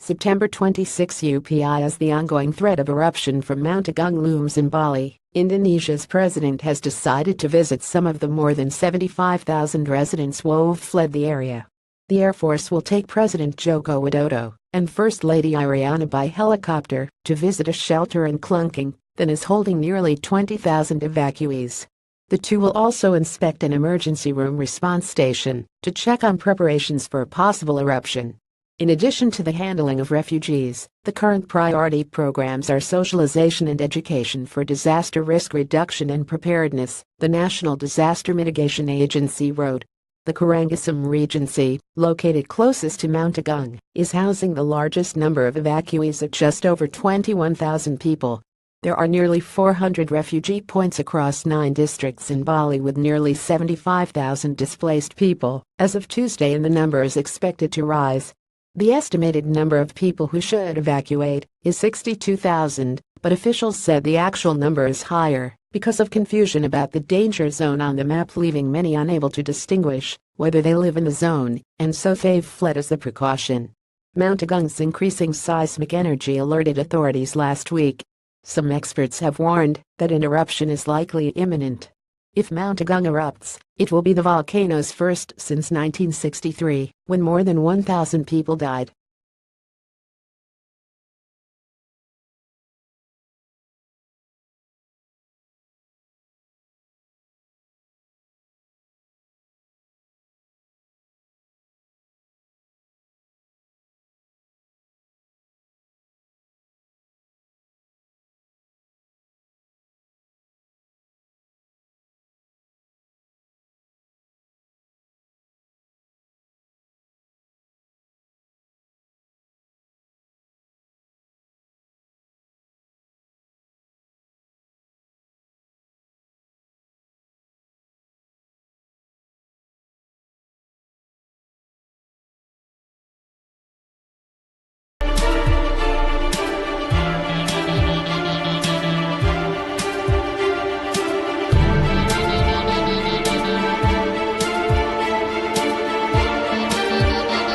September 26 UPI As the ongoing threat of eruption from Mount Agung looms in Bali, Indonesia's president has decided to visit some of the more than 75,000 residents who have fled the area. The Air Force will take President Joko Widodo and First Lady Iriana by helicopter to visit a shelter in Klungkung that is holding nearly 20,000 evacuees. The two will also inspect an emergency room response station to check on preparations for a possible eruption. In addition to the handling of refugees, the current priority programs are socialization and education for disaster risk reduction and preparedness, the National Disaster Mitigation Agency wrote. The Karangasem Regency, located closest to Mount Agung, is housing the largest number of evacuees at just over 21,000 people. There are nearly 400 refugee points across 9 districts in Bali with nearly 75,000 displaced people as of Tuesday, and the number is expected to rise. The estimated number of people who should evacuate is 62,000, but officials said the actual number is higher because of confusion about the danger zone on the map, leaving many unable to distinguish whether they live in the zone, and so they've fled as a precaution. Mount Agung's increasing seismic energy alerted authorities last week. Some experts have warned that an eruption is likely imminent. If Mount Agung erupts, it will be the volcano's first since 1963, when more than 1,000 people died.